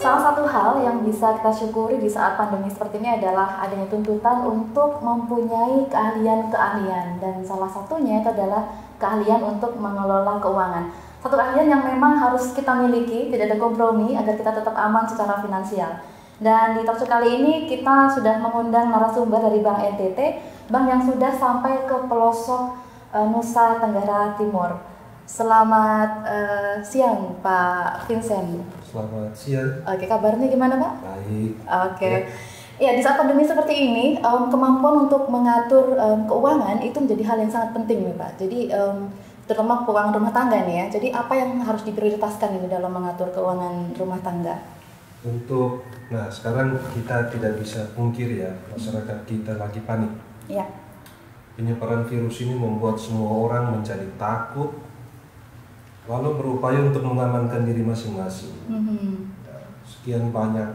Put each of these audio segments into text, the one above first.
Salah satu hal yang bisa kita syukuri di saat pandemi seperti ini adalah adanya tuntutan untuk mempunyai keahlian-keahlian, dan salah satunya itu adalah keahlian untuk mengelola keuangan. Satu keahlian yang memang harus kita miliki, tidak ada kompromi agar kita tetap aman secara finansial. Dan di talkshow kali ini kita sudah mengundang narasumber dari Bank NTT, bank yang sudah sampai ke pelosok Nusa Tenggara Timur. Selamat siang Pak Vincent. Selamat siang. Oke, kabarnya gimana Pak? Baik. Oke. Ya, di saat pandemi seperti ini, kemampuan untuk mengatur keuangan itu menjadi hal yang sangat penting nih Pak. Jadi terutama keuangan rumah tangga nih ya. Jadi apa yang harus diprioritaskan ini dalam mengatur keuangan rumah tangga? Nah sekarang kita tidak bisa pungkir ya, masyarakat kita lagi panik. Ya. Penyebaran virus ini membuat semua orang menjadi takut, lalu berupaya untuk mengamankan diri masing-masing. Ya, sekian banyak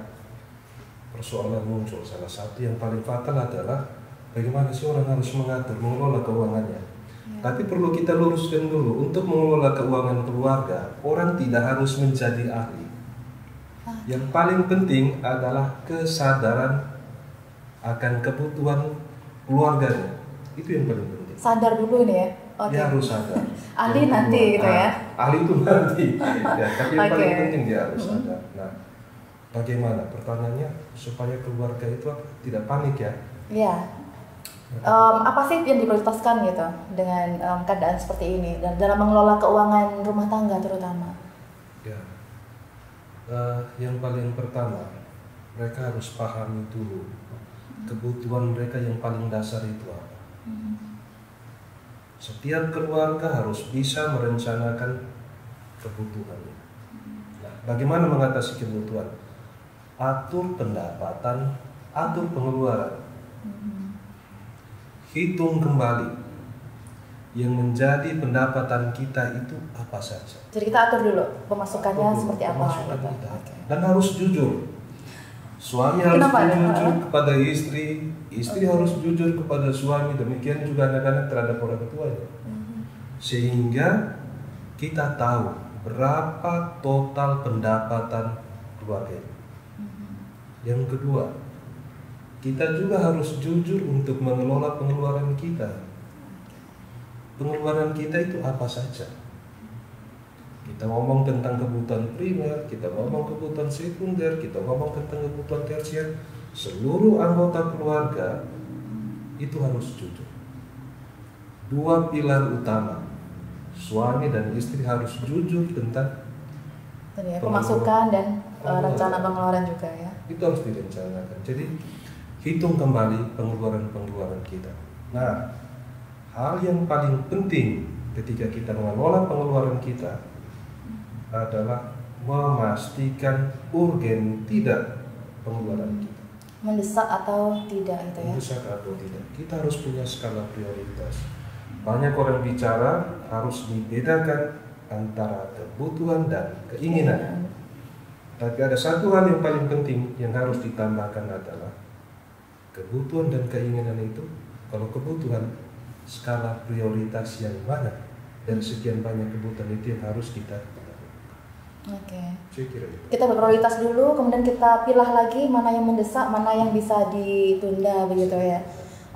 persoalan muncul. Salah satu yang paling fatal adalah bagaimana sih orang harus mengelola keuangannya. Tapi perlu kita luruskan dulu, untuk mengelola keuangan keluarga, orang tidak harus menjadi ahli. Yang paling penting adalah kesadaran akan kebutuhan keluarganya. Itu yang paling penting. Sadar dulu nih ya. Okay. Dia harus sadar. Ahli nanti gitu ya. Ahli itu nanti. Ya, tapi yang paling penting dia harus sadar. Nah, bagaimana? Pertanyaannya supaya keluarga itu tidak panik ya. Iya. Apa sih yang diprioritaskan gitu dengan keadaan seperti ini dan dalam mengelola keuangan rumah tangga terutama? Ya. Yang paling pertama, mereka harus pahami dulu kebutuhan mereka yang paling dasar itu apa. Setiap keluarga harus bisa merencanakan kebutuhannya. Nah, bagaimana mengatasi kebutuhan? Atur pendapatan, atur pengeluaran. Hitung kembali yang menjadi pendapatan kita itu apa saja. Jadi kita atur dulu pemasukannya seperti apa. Okay. Dan harus jujur. Suami harus jujur kepada istri, istri harus jujur kepada suami, demikian juga anak-anak terhadap orang tuanya. Sehingga kita tahu berapa total pendapatan keluarga ini. Yang kedua, kita juga harus jujur untuk mengelola pengeluaran kita. Pengeluaran kita itu apa saja? Kita ngomong tentang kebutuhan primer, kita ngomong kebutuhan sekunder, kita ngomong tentang kebutuhan tersier. Seluruh anggota keluarga itu harus jujur. Dua pilar utama, suami dan istri harus jujur tentang pemasukan dan rencana pengeluaran juga ya. Itu harus direncanakan. Jadi hitung kembali pengeluaran kita. Nah, hal yang paling penting ketika kita mengelola pengeluaran kita adalah memastikan urgen tidak pengeluaran kita. Mendesak atau tidak gitu ya? Mendesak atau tidak. Kita harus punya skala prioritas. Banyak orang bicara harus dibedakan antara kebutuhan dan keinginan. Tapi ada satu hal yang paling penting yang harus ditambahkan adalah kebutuhan dan keinginan itu. Kalau kebutuhan, skala prioritas yang mana dari sekian banyak kebutuhan itu yang harus kita. Oke. Kita berprioritas dulu, kemudian kita pilah lagi mana yang mendesak, mana yang bisa ditunda begitu ya.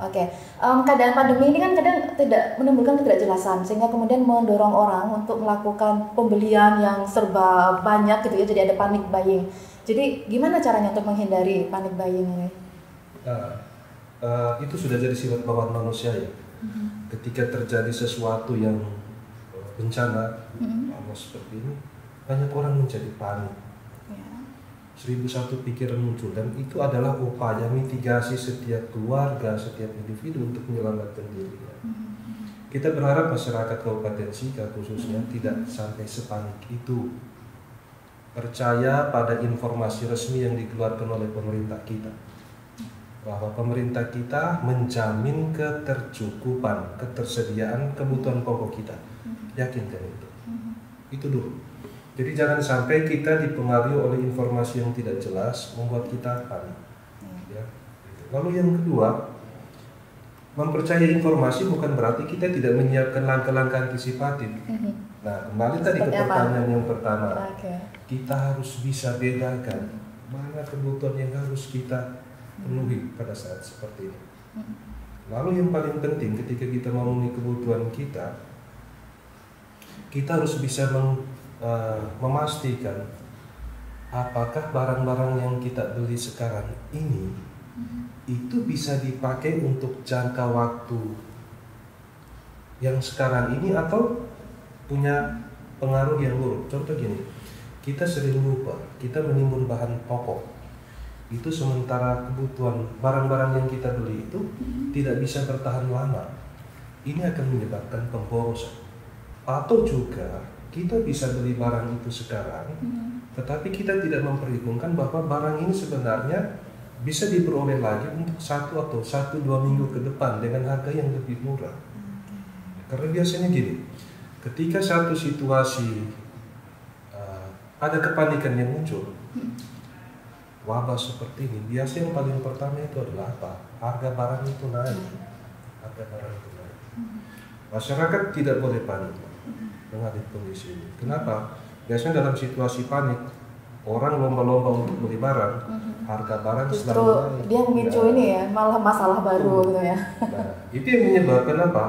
Oke. Keadaan pandemi ini kan kadang tidak menimbulkan ketidakjelasan sehingga kemudian mendorong orang untuk melakukan pembelian yang serba banyak gitu ya, jadi ada panic buying. Jadi gimana caranya untuk menghindari panic buying ini? Itu sudah jadi sifat bawaan manusia ya. Ketika terjadi sesuatu yang bencana, seperti ini, banyak orang menjadi panik. 1001 pikiran muncul, dan itu adalah upaya mitigasi setiap keluarga, setiap individu untuk menyelamatkan dirinya. Kita berharap masyarakat Kabupaten Sika khususnya tidak sampai sepanik itu. Percaya pada informasi resmi yang dikeluarkan oleh pemerintah kita, bahwa pemerintah kita menjamin ketercukupan, ketersediaan kebutuhan pokok kita. Yakinkan itu. Itu dulu. Jadi jangan sampai kita dipengaruhi oleh informasi yang tidak jelas membuat kita panik. Ya. Lalu yang kedua, mempercayai informasi bukan berarti kita tidak menyiapkan langkah-langkah antisipatif. Nah, kembali tadi ke Seperti apa? pertanyaan yang pertama. Oke. Kita harus bisa bedakan mana kebutuhan yang harus kita penuhi pada saat seperti ini. Lalu yang paling penting ketika kita memenuhi kebutuhan kita harus bisa memastikan apakah barang-barang yang kita beli sekarang ini itu bisa dipakai untuk jangka waktu yang sekarang ini atau punya pengaruh yang buruk. Contoh gini, kita sering lupa, kita menimbun bahan pokok itu sementara kebutuhan barang-barang yang kita beli itu tidak bisa bertahan lama. Ini akan menyebabkan pemborosan. Atau juga kita bisa beli barang itu sekarang, tetapi kita tidak memperhitungkan bahwa barang ini sebenarnya bisa diperoleh lagi untuk 1 atau 1-2 minggu ke depan dengan harga yang lebih murah. Karena biasanya gini, ketika satu situasi ada kepanikan yang muncul, wabah seperti ini, biasanya yang paling pertama itu adalah apa? Harga barang itu naik. Masyarakat tidak boleh panik menghadapi kondisi ini. Kenapa? Biasanya dalam situasi panik, orang lomba-lomba untuk beli barang, harga barang Justru selalu naik. dia memicu ini ya, malah masalah baru gitu ya. Nah, itu yang menyebabkan apa?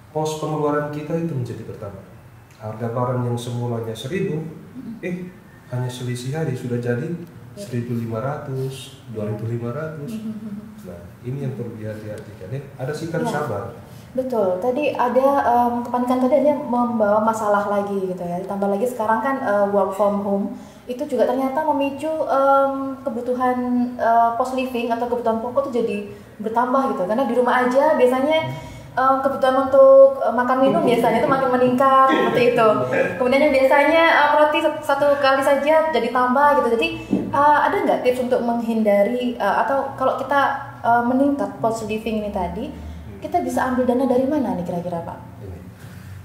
Pos pengeluaran kita itu menjadi bertambah. Harga barang yang semulanya 1.000, hanya selisih hari sudah jadi 1.500, 2.500. Nah, ini yang perlu dihati-hatikan ya. Ada sikap sabar. Betul. Tadi ada kepanikan tadi hanya membawa masalah lagi gitu ya. Ditambah lagi sekarang kan work from home itu juga ternyata memicu kebutuhan post living atau kebutuhan pokok itu jadi bertambah gitu. Karena di rumah aja biasanya kebutuhan untuk makan minum biasanya itu makin meningkat seperti itu. Kemudian yang biasanya roti satu kali saja jadi tambah gitu. Jadi ada nggak tips untuk menghindari atau kalau kita meningkat post living ini tadi, kita bisa ambil dana dari mana nih kira-kira Pak?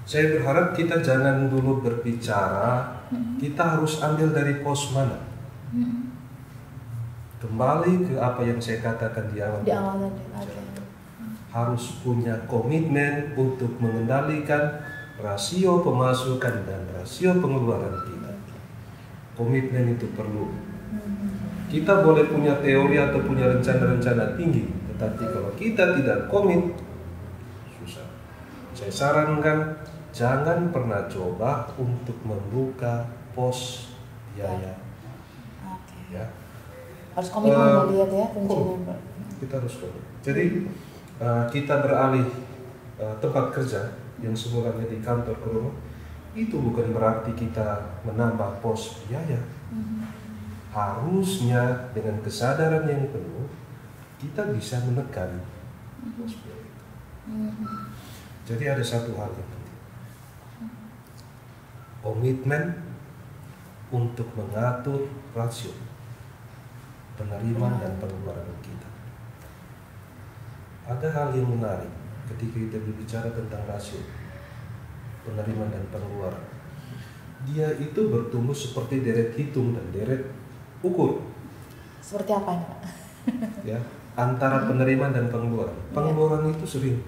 Saya berharap kita jangan dulu berbicara kita harus ambil dari pos mana. Kembali ke apa yang saya katakan di awal. Di awal tadi. Okay. Harus punya komitmen untuk mengendalikan rasio pemasukan dan rasio pengeluaran kita. Komitmen itu perlu. Kita boleh punya teori atau punya rencana-rencana tinggi, tetapi kalau kita tidak komit, susah. Saya sarankan jangan pernah coba untuk membuka pos biaya. Ya. Harus komitmen melihat ya kuncinya. Kita harus komit. Jadi kita beralih tempat kerja yang semulanya di kantor ke rumah, itu bukan berarti kita menambah pos biaya. Harusnya dengan kesadaran yang penuh kita bisa menekan pos biaya itu. Jadi ada satu hal yang penting, komitmen untuk mengatur rasio penerimaan dan pengeluaran kita. Ada hal yang menarik ketika kita berbicara tentang rasio penerimaan dan pengeluaran. Dia itu bertumbuh seperti deret hitung dan deret ukur. Seperti apa ini Pak? Ya, antara penerimaan dan pengeluaran. Pengeluaran itu sering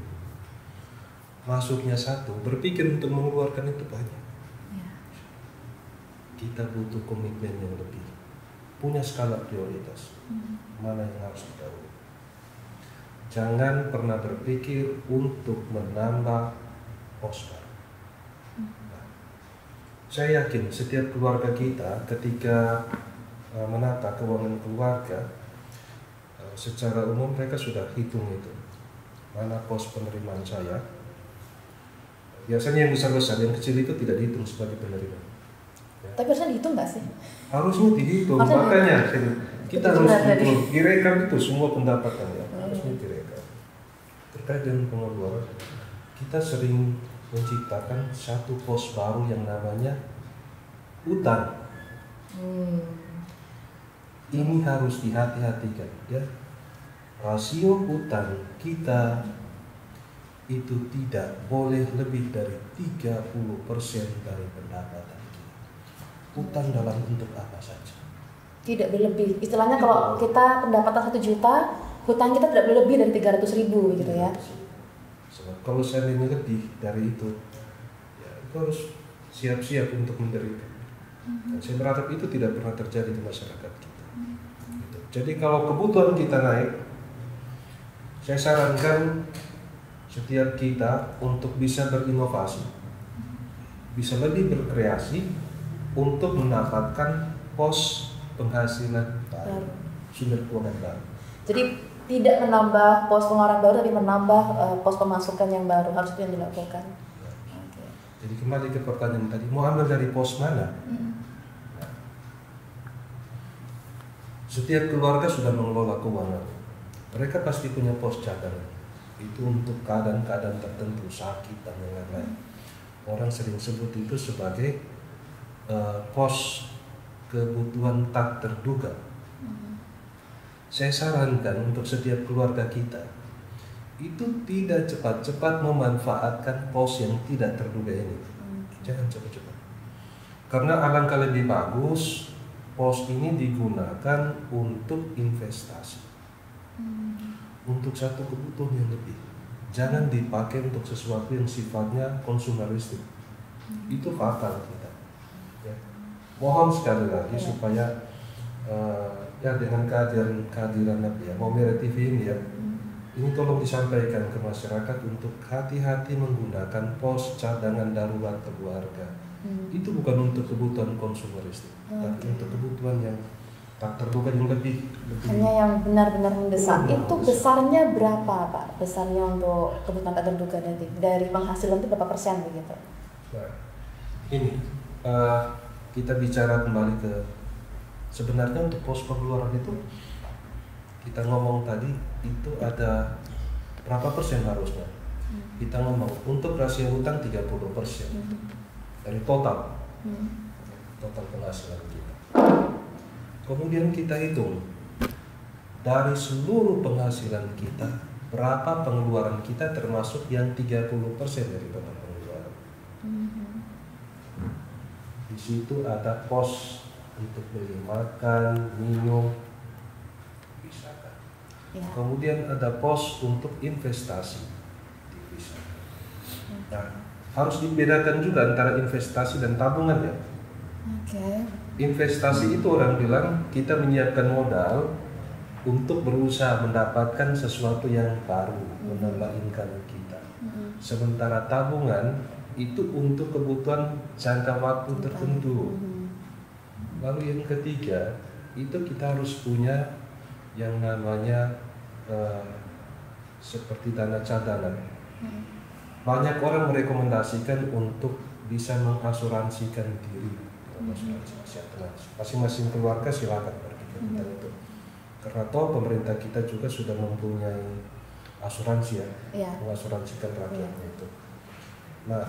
masuknya satu, berpikir untuk mengeluarkan itu banyak. Kita butuh komitmen yang lebih, punya skala prioritas. Mana yang harus kita urus. Jangan pernah berpikir untuk menambah pos baru. Saya yakin setiap keluarga kita ketika menata keuangan keluarga, secara umum mereka sudah hitung itu. Mana pos penerimaan saya. Biasanya yang besar-besar, yang kecil itu tidak dihitung sebagai penerimaan. Ya. Tapi harusnya dihitung nggak sih? Harusnya dihitung, makanya kita harus direkam itu semua pendapatan ya. Harusnya direkam. Terkait dengan pengeluaran, kita sering menciptakan satu pos baru yang namanya utang. Ini harus dihati-hatikan ya. Rasio utang kita itu tidak boleh lebih dari 30% dari pendapatan kita. Utang dalam bentuk apa saja? Tidak berlebih. Istilahnya kalau kita pendapatan 1 juta, hutang kita tidak boleh lebih dari 300.000 gitu ya. Kalau seandainya lebih dari itu, ya itu harus siap-siap untuk menderita. Dan saya berharap itu tidak pernah terjadi di masyarakat kita. Gitu. Jadi kalau kebutuhan kita naik, saya sarankan setiap kita untuk bisa berinovasi, bisa lebih berkreasi untuk mendapatkan pos penghasilan baru, sumber keuangan baru. Jadi tidak menambah pos pengeluaran baru, tapi menambah pos pemasukan yang baru, harus itu yang dilakukan. Okay. Jadi kembali ke pertanyaan tadi, mau ambil dari pos mana? Nah, setiap keluarga sudah mengelola keuangan. Mereka pasti punya pos cadangan. Itu untuk keadaan-keadaan tertentu, sakit dan lain-lain. Orang sering sebut itu sebagai pos kebutuhan tak terduga. Saya sarankan untuk setiap keluarga kita itu tidak cepat-cepat memanfaatkan pos yang tidak terduga ini. Jangan cepat-cepat. Karena alangkah lebih bagus pos ini digunakan untuk investasi. Untuk satu kebutuhan yang lebih. Jangan dipakai untuk sesuatu yang sifatnya konsumeristik. Itu fatal kita. Ya. Mohon sekali lagi supaya ya dengan kehadiran Nabi ya, Momere TV ini ya, ini tolong disampaikan ke masyarakat untuk hati-hati menggunakan pos cadangan darurat keluarga. Itu bukan untuk kebutuhan konsumeristik, tapi untuk kebutuhan yang tak terduga yang lebih. Hanya yang benar-benar mendesak. Itu besarnya berapa, Pak? Besarnya untuk kebutuhan tak terduga nanti dari penghasilan itu berapa persen begitu? Nah, ini kita bicara kembali ke sebenarnya untuk pos pengeluaran itu kita ngomong tadi itu ada berapa persen harusnya? Kita ngomong untuk rasio hutang 30% dari total penghasilan kita. Kemudian kita hitung dari seluruh penghasilan kita berapa pengeluaran kita termasuk yang 30% dari total pengeluaran. Di situ ada pos untuk beli makan, minum, bisa kan. Ya. Kemudian ada pos untuk investasi, bisa. Nah, harus dibedakan juga antara investasi dan tabungan ya. Investasi itu orang bilang kita menyiapkan modal untuk berusaha mendapatkan sesuatu yang baru, menambah income kita. Sementara tabungan itu untuk kebutuhan jangka waktu tertentu. Lalu yang ketiga, itu kita harus punya yang namanya seperti dana cadangan. Banyak orang merekomendasikan untuk bisa mengasuransikan diri. Masing-masing keluarga silakan berpikir tentang itu. Karena toh pemerintah kita juga sudah mempunyai asuransi ya, mengasuransikan rakyatnya itu. Nah,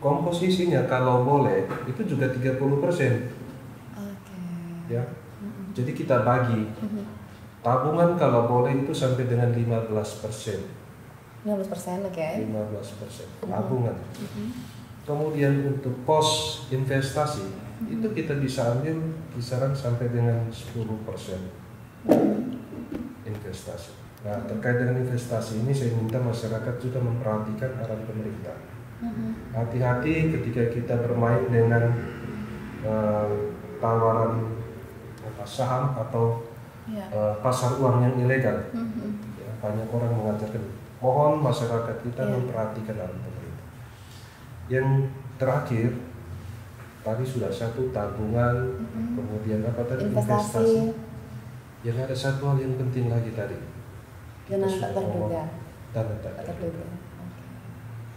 komposisinya kalau boleh itu juga 30%. Ya. Jadi kita bagi. Tabungan kalau boleh itu sampai dengan 15%. 15%, oke. 15% tabungan. Kemudian untuk pos investasi itu kita bisa ambil kisaran sampai dengan 10% investasi. Nah, terkait dengan investasi ini saya minta masyarakat juga memperhatikan arahan pemerintah. Hati-hati ketika kita bermain dengan tawaran saham atau pasar uang yang ilegal. Ya, banyak orang mengatakan, mohon masyarakat kita memperhatikan arahan pemerintah. Yang terakhir tadi sudah satu tabungan, kemudian apa tadi investasi. Yang ada satu hal yang penting lagi tadi. Dana tak terduga. Dana tak terduga.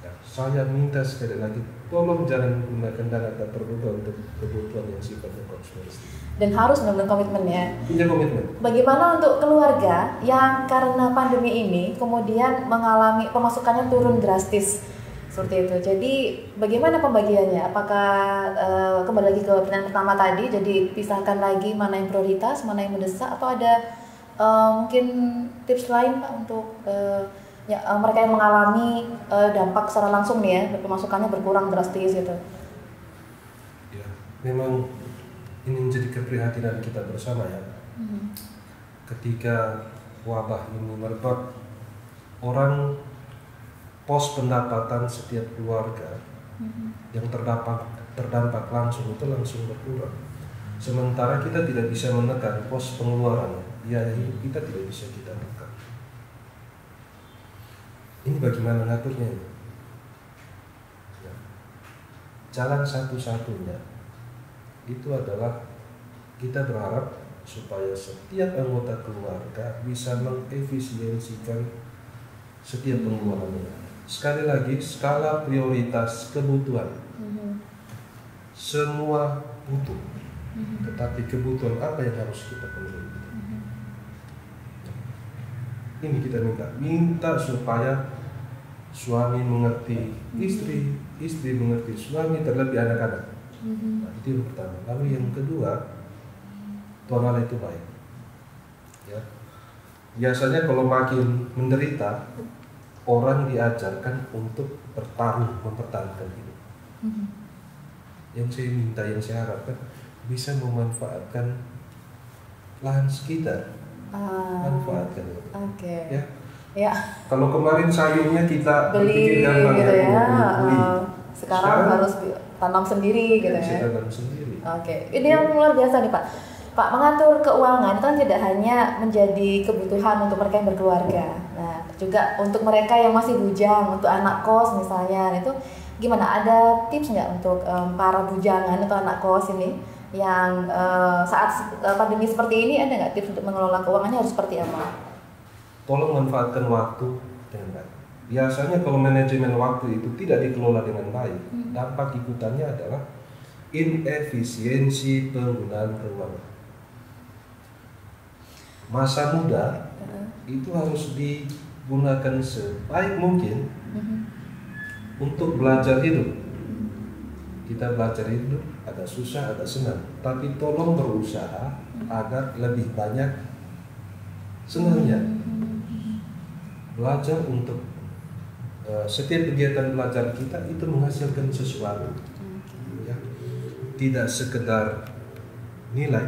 Nah, saya minta sekali lagi, tolong jangan gunakan dana tak terduga untuk kebutuhan yang sifatnya konsumeristik. Dan harus memiliki komitmen ya. Punya komitmen. Bagaimana untuk keluarga yang karena pandemi ini kemudian mengalami pemasukannya turun drastis? Seperti itu. Jadi bagaimana pembagiannya? Apakah kembali lagi ke pertanyaan pertama tadi, jadi pisahkan lagi mana yang prioritas, mana yang mendesak, atau ada mungkin tips lain Pak untuk mereka yang mengalami dampak secara langsung nih ya, pemasukannya berkurang drastis gitu? Ya, memang ini menjadi keprihatinan kita bersama ya. Ketika wabah ini merebak, orang pos pendapatan setiap keluarga yang terdampak langsung itu langsung berkurang. Sementara kita tidak bisa menekan pos pengeluaran, biaya hidup kita tidak bisa kita tekan. Ini bagaimana ngaturnya ini? Ya. Jalan satu-satunya itu adalah kita berharap supaya setiap anggota keluarga bisa mengefisiensikan setiap pengeluarannya. Sekali lagi, skala prioritas kebutuhan. Semua butuh, tetapi kebutuhan apa yang harus kita penuhi? Ini kita minta supaya suami mengerti istri, istri mengerti suami, terlebih anak-anak. Nah, itu yang pertama. Lalu yang kedua, tonal itu baik. Ya. Biasanya kalau makin menderita, orang diajarkan untuk bertarung, mempertahankan hidup. Yang saya minta, yang saya harapkan bisa memanfaatkan lahan sekitar, manfaatkan itu. Ya. Ya. Kalau kemarin sayurnya kita beli gitu ya, sekarang harus tanam sendiri gitu ya. Tanam sendiri. Ini yang luar biasa nih Pak. Pak, mengatur keuangan kan tidak hanya menjadi kebutuhan untuk mereka yang berkeluarga. Nah, juga untuk mereka yang masih bujang, untuk anak kos misalnya, itu gimana? Ada tips nggak untuk para bujangan atau anak kos ini yang saat pandemi seperti ini, ada nggak tips untuk mengelola keuangannya harus seperti apa? Tolong manfaatkan waktu dengan baik. Biasanya kalau manajemen waktu itu tidak dikelola dengan baik, dampak ikutannya adalah inefisiensi penggunaan keuangan. Masa muda itu harus digunakan sebaik mungkin untuk belajar hidup. Kita belajar hidup, ada susah, ada senang, tapi tolong berusaha agar lebih banyak senangnya. Belajar untuk setiap kegiatan belajar kita itu menghasilkan sesuatu, ya. Tidak sekedar nilai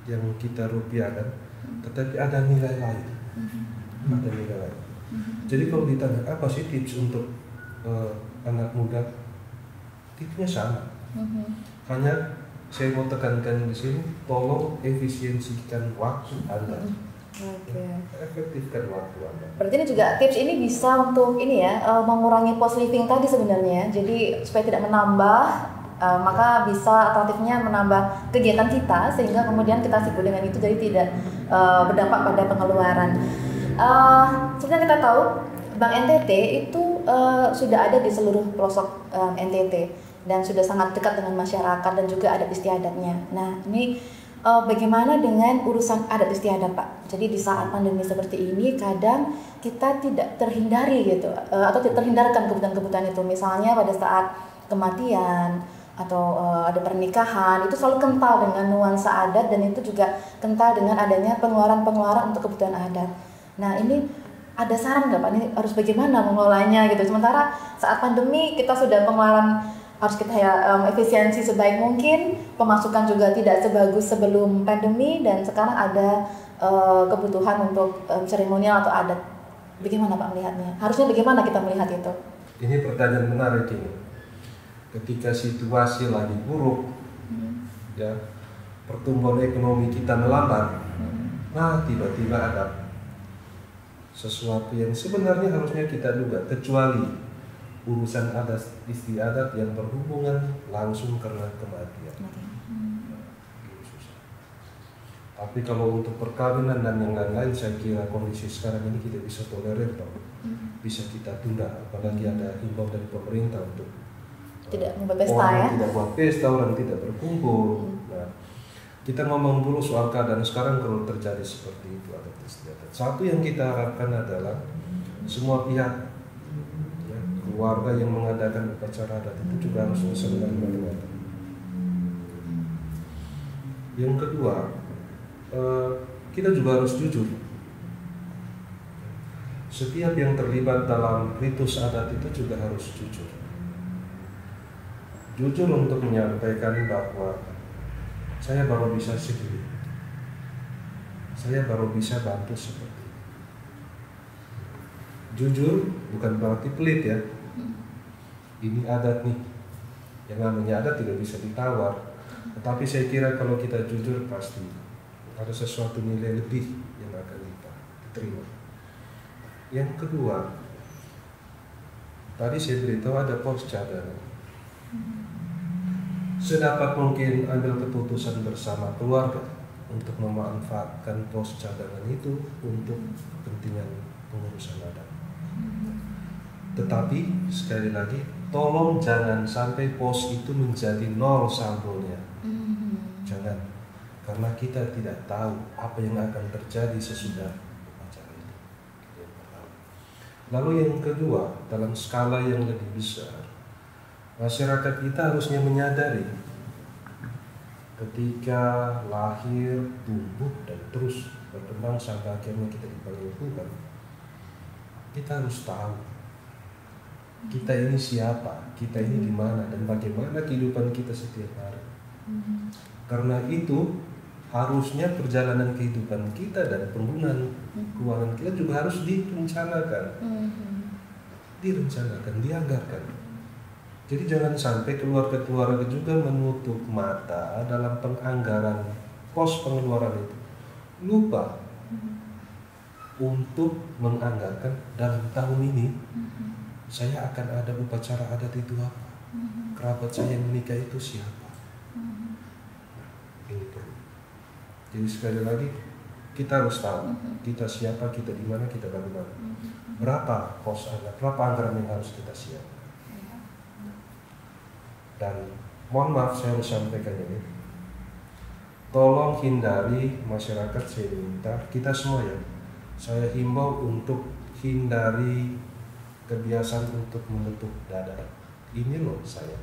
yang kita rupiahkan, tetapi ada nilai lain. Ada nilai lain. Jadi kalau ditanya apa sih tips untuk anak muda, tipsnya sama. Hanya saya mau tekankan di sini, tolong efisiensikan waktu Anda. Efektifkan waktu Anda. Berarti ini juga tips ini bisa untuk ini ya, mengurangi post living tadi sebenarnya. Jadi supaya tidak menambah, maka bisa alternatifnya menambah kegiatan kita sehingga kemudian kita sibuk dengan itu, jadi tidak berdampak pada pengeluaran. Sebenarnya kita tahu Bank NTT itu sudah ada di seluruh pelosok NTT dan sudah sangat dekat dengan masyarakat dan juga adat istiadatnya. Nah, ini bagaimana dengan urusan adat istiadat, Pak? Jadi di saat pandemi seperti ini kadang kita tidak terhindari gitu, atau tidak terhindarkan kebutuhan-kebutuhan itu. Misalnya pada saat kematian atau ada pernikahan, itu selalu kental dengan nuansa adat dan itu juga kental dengan adanya pengeluaran-pengeluaran untuk kebutuhan adat. Nah, ini ada saran nggak Pak? Ini harus bagaimana mengelolanya gitu? Sementara saat pandemi kita sudah pengeluaran harus kita efisiensi sebaik mungkin, pemasukan juga tidak sebagus sebelum pandemi, dan sekarang ada kebutuhan untuk seremonial atau adat. Bagaimana Pak melihatnya? Harusnya bagaimana kita melihat itu? Ini pertanyaan menarik ini. Ketika situasi lagi buruk, ya, pertumbuhan ekonomi kita melambat, nah tiba-tiba ada sesuatu yang sebenarnya harusnya kita duga, kecuali urusan adat istiadat yang berhubungan langsung karena kematian. Tapi kalau untuk perkawinan dan yang lain-lain, saya kira kondisi sekarang ini kita bisa tolerir, bisa kita tunda, apalagi ada himbauan dari pemerintah untuk tidak membuat pesta, orang tidak buat pesta, orang tidak berkumpul. Nah, kita ngomong dulu soal keadaan sekarang kalau terjadi seperti itu adat istiadat. Satu yang kita harapkan adalah semua pihak, ya, keluarga yang mengadakan upacara adat itu juga harus bisa menerima dengan. Yang kedua, kita juga harus jujur. Setiap yang terlibat dalam ritus adat itu juga harus jujur. Jujur untuk menyampaikan bahwa saya baru bisa segini, saya baru bisa bantu seperti itu. Jujur bukan berarti pelit ya. Ini adat nih, yang namanya adat tidak bisa ditawar. Tetapi saya kira kalau kita jujur pasti ada sesuatu nilai lebih yang akan kita terima. Yang kedua, tadi saya beritahu ada pos cadangan. Sedapat mungkin ambil keputusan bersama keluarga untuk memanfaatkan pos cadangan itu untuk kepentingan pengurusan adat. Tetapi sekali lagi, tolong jangan sampai pos itu menjadi nol saldonya. Jangan, karena kita tidak tahu apa yang akan terjadi sesudah acara itu. Yang pertama. Lalu yang kedua, dalam skala yang lebih besar, masyarakat kita harusnya menyadari ketika lahir, tumbuh, dan terus berkembang sampai akhirnya kita dipanggil Tuhan, kita harus tahu kita ini siapa, kita ini di mana, dan bagaimana kehidupan kita setiap hari. Karena itu harusnya perjalanan kehidupan kita dan penggunaan keuangan kita juga harus direncanakan, dianggarkan. Jadi jangan sampai keluarga-keluarga juga menutup mata dalam penganggaran pos pengeluaran itu, lupa untuk menganggarkan dalam tahun ini saya akan ada upacara adat itu apa, kerabat saya yang menikah itu siapa. Ini perlu. Jadi sekali lagi kita harus tahu kita siapa, kita di mana, kita bagaimana, berapa pos adat, berapa anggaran yang harus kita siapkan. Dan mohon maaf saya harus sampaikan ini, tolong hindari masyarakat, saya minta kita semua ya, saya himbau untuk hindari kebiasaan untuk menutup dada. Ini loh saya.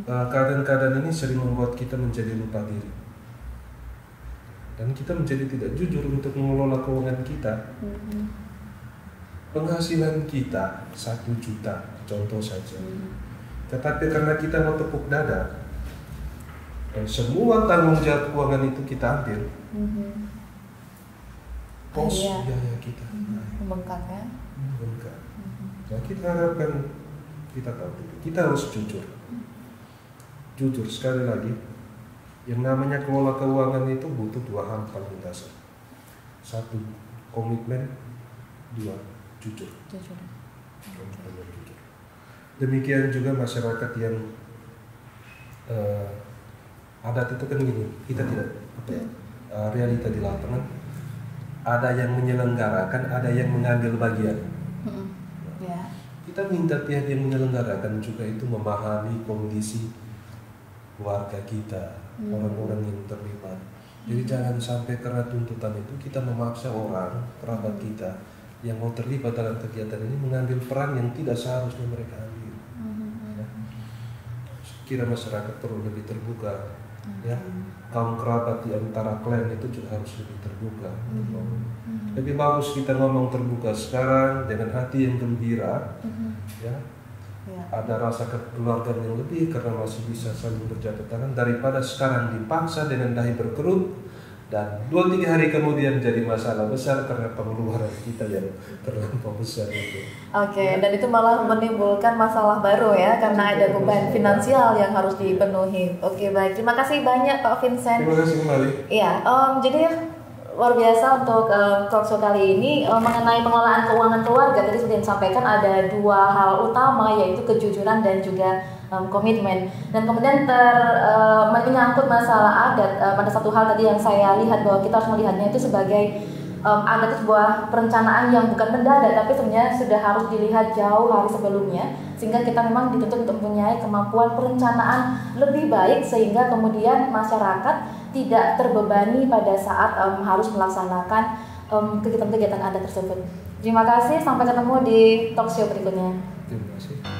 Keadaan-keadaan ini sering membuat kita menjadi lupa diri, dan kita menjadi tidak jujur untuk mengelola keuangan kita. Penghasilan kita 1 juta contoh saja, tetapi karena kita mau tepuk dada, dan semua tanggung jawab keuangan itu kita ambil, pos biaya kita membengkak ya. Nah, kita harapkan kita tahu, kita harus jujur. Jujur sekali lagi, yang namanya kelola keuangan itu butuh 2 hal paling dasar. 1, komitmen. 2, jujur. Demikian juga masyarakat yang adat itu kan gini, kita tidak realita di lapangan. Ada yang menyelenggarakan, ada yang mengambil bagian. Kita minta pihak yang menyelenggarakan juga itu memahami kondisi keluarga kita, orang-orang yang terlibat. Jadi jangan sampai karena tuntutan itu kita memaksa orang, kerabat kita yang mau terlibat dalam kegiatan ini mengambil peran yang tidak seharusnya mereka ambil. Kira masyarakat perlu lebih terbuka, ya. Kaum kerabat di antara klan itu juga harus lebih terbuka. Lebih bagus kita ngomong terbuka sekarang dengan hati yang gembira, ya. Ada rasa kekeluargaan yang lebih karena masih bisa saling berjabat tangan, daripada sekarang dipaksa dengan dahi berkerut dan 2-3 hari kemudian jadi masalah besar karena pengeluaran kita yang terlampau besar itu. Dan itu malah menimbulkan masalah baru ya, karena ada beban finansial yang harus dipenuhi. Baik, terima kasih banyak Pak Vincent. Terima kasih kembali. Iya, jadi luar biasa untuk talkshow kali ini mengenai pengelolaan keuangan keluarga. Tadi sudah disampaikan ada 2 hal utama, yaitu kejujuran dan juga komitmen. Dan kemudian menyangkut masalah adat, pada satu hal tadi yang saya lihat bahwa kita harus melihatnya itu sebagai adat itu sebuah perencanaan yang bukan mendadak, tapi sebenarnya sudah harus dilihat jauh hari sebelumnya, sehingga kita memang dituntut untuk mempunyai kemampuan perencanaan lebih baik, sehingga kemudian masyarakat tidak terbebani pada saat harus melaksanakan kegiatan-kegiatan adat tersebut. Terima kasih, sampai ketemu di talkshow berikutnya. Terima kasih.